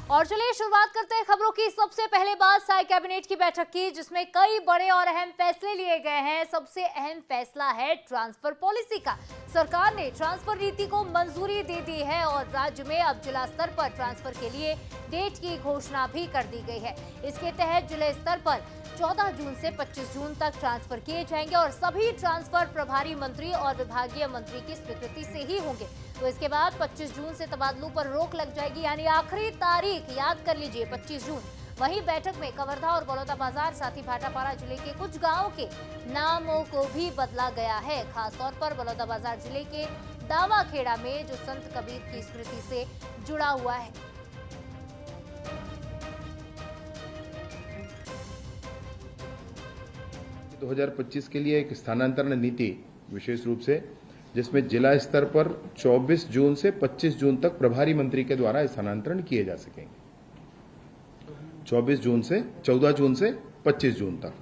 और चलिए शुरुआत करते हैं खबरों की। सबसे पहले बात साय कैबिनेट की बैठक की, जिसमें कई बड़े और अहम फैसले लिए गए हैं। सबसे अहम फैसला है ट्रांसफर पॉलिसी का। सरकार ने ट्रांसफर नीति को मंजूरी दे दी है और राज्य में अब जिला स्तर पर ट्रांसफर के लिए डेट की घोषणा भी कर दी गई है। इसके तहत जिला स्तर पर 14 जून से 25 जून तक ट्रांसफर किए जाएंगे और सभी ट्रांसफर प्रभारी मंत्री और विभागीय मंत्री की स्वीकृति से ही होंगे। तो इसके बाद 25 जून से तबादलों पर रोक लग जाएगी, यानी आखिरी तारीख याद कर लीजिए 25 जून। वहीं बैठक में कवर्धा और बलौदाबाजार साथ ही भाटापारा जिले के कुछ गांवों के नामों को भी बदला गया है। खासतौर पर बलौदाबाजार जिले के दावाखेड़ा में जो संत कबीर की स्मृति से जुड़ा हुआ है। 2025 के लिए एक स्थानांतरण नीति विशेष रूप से, जिसमें जिला स्तर पर 24 जून से 25 जून तक प्रभारी मंत्री के द्वारा स्थानांतरण किए जा सकेंगे। 14 जून से 25 जून तक।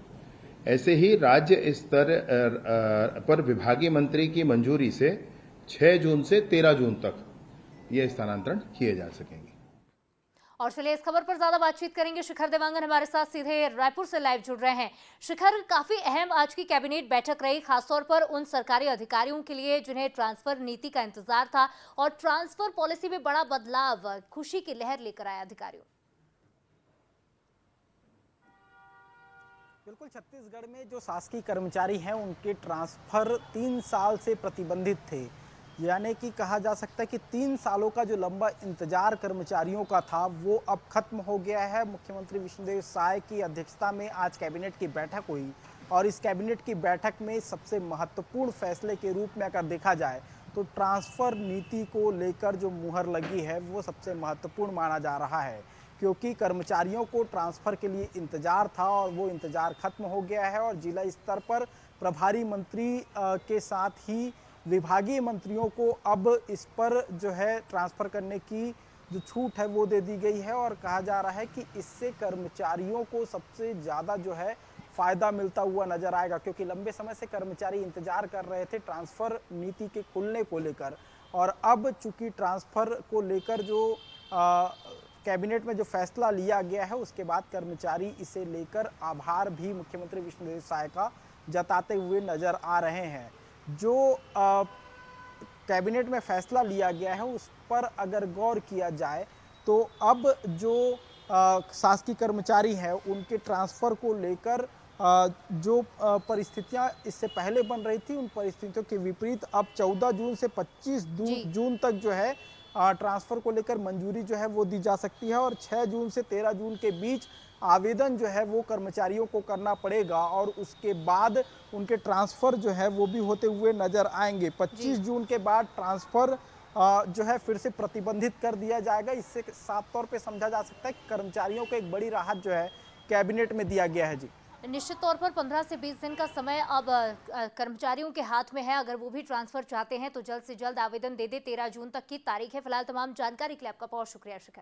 ऐसे ही राज्य स्तर पर विभागीय मंत्री की मंजूरी से 6 जून से 13 जून तक ये स्थानांतरण किए जा सकेंगे। और चलिए इस खबर पर ज्यादा बातचीत करेंगे। शिखर देवांगन हमारे साथ सीधे रायपुर से लाइव जुड़ रहे हैं। शिखर, काफी अहम आज की कैबिनेट बैठक रही, खासतौर पर उन सरकारी अधिकारियों के लिए जिन्हें ट्रांसफर नीति का इंतजार था और ट्रांसफर पॉलिसी में बड़ा बदलाव, खुशी की लहर लेकर आया अधिकारियों। बिल्कुल, छत्तीसगढ़ में जो शासकीय कर्मचारी हैं उनके ट्रांसफर 3 साल से प्रतिबंधित थे, यानी कि कहा जा सकता है कि 3 सालों का जो लंबा इंतजार कर्मचारियों का था वो अब खत्म हो गया है। मुख्यमंत्री विष्णुदेव साय की अध्यक्षता में आज कैबिनेट की बैठक हुई और इस कैबिनेट की बैठक में सबसे महत्वपूर्ण फैसले के रूप में अगर देखा जाए तो ट्रांसफर नीति को लेकर जो मुहर लगी है वो सबसे महत्वपूर्ण माना जा रहा है, क्योंकि कर्मचारियों को ट्रांसफर के लिए इंतजार था और वो इंतजार खत्म हो गया है। और जिला स्तर पर प्रभारी मंत्री के साथ ही विभागीय मंत्रियों को अब इस पर जो है ट्रांसफ़र करने की जो छूट है वो दे दी गई है। और कहा जा रहा है कि इससे कर्मचारियों को सबसे ज़्यादा जो है फ़ायदा मिलता हुआ नज़र आएगा, क्योंकि लंबे समय से कर्मचारी इंतज़ार कर रहे थे ट्रांसफ़र नीति के खुलने को लेकर। और अब चूँकि ट्रांसफ़र को लेकर जो कैबिनेट में जो फैसला लिया गया है उसके बाद कर्मचारी इसे लेकर आभार भी मुख्यमंत्री विष्णुदेव साय का जताते हुए नज़र आ रहे हैं। जो कैबिनेट में फैसला लिया गया है उस पर अगर गौर किया जाए तो अब जो शासकीय कर्मचारी हैं उनके ट्रांसफ़र को लेकर जो परिस्थितियां इससे पहले बन रही थी उन परिस्थितियों के विपरीत अब 14 जून से 25 जून तक जो है ट्रांसफ़र को लेकर मंजूरी जो है वो दी जा सकती है। और 6 जून से 13 जून के बीच आवेदन जो है वो कर्मचारियों को करना पड़ेगा और उसके बाद उनके ट्रांसफ़र जो है वो भी होते हुए नज़र आएंगे। 25 जून के बाद ट्रांसफ़र जो है फिर से प्रतिबंधित कर दिया जाएगा। इससे साफ तौर पे समझा जा सकता है कि कर्मचारियों को एक बड़ी राहत जो है कैबिनेट में दिया गया है। जी, निश्चित तौर पर 15 से 20 दिन का समय अब कर्मचारियों के हाथ में है। अगर वो भी ट्रांसफर चाहते हैं तो जल्द से जल्द आवेदन दे दे। 13 जून तक की तारीख है। फिलहाल तमाम जानकारी के लिए आपका बहुत शुक्रिया शिखर।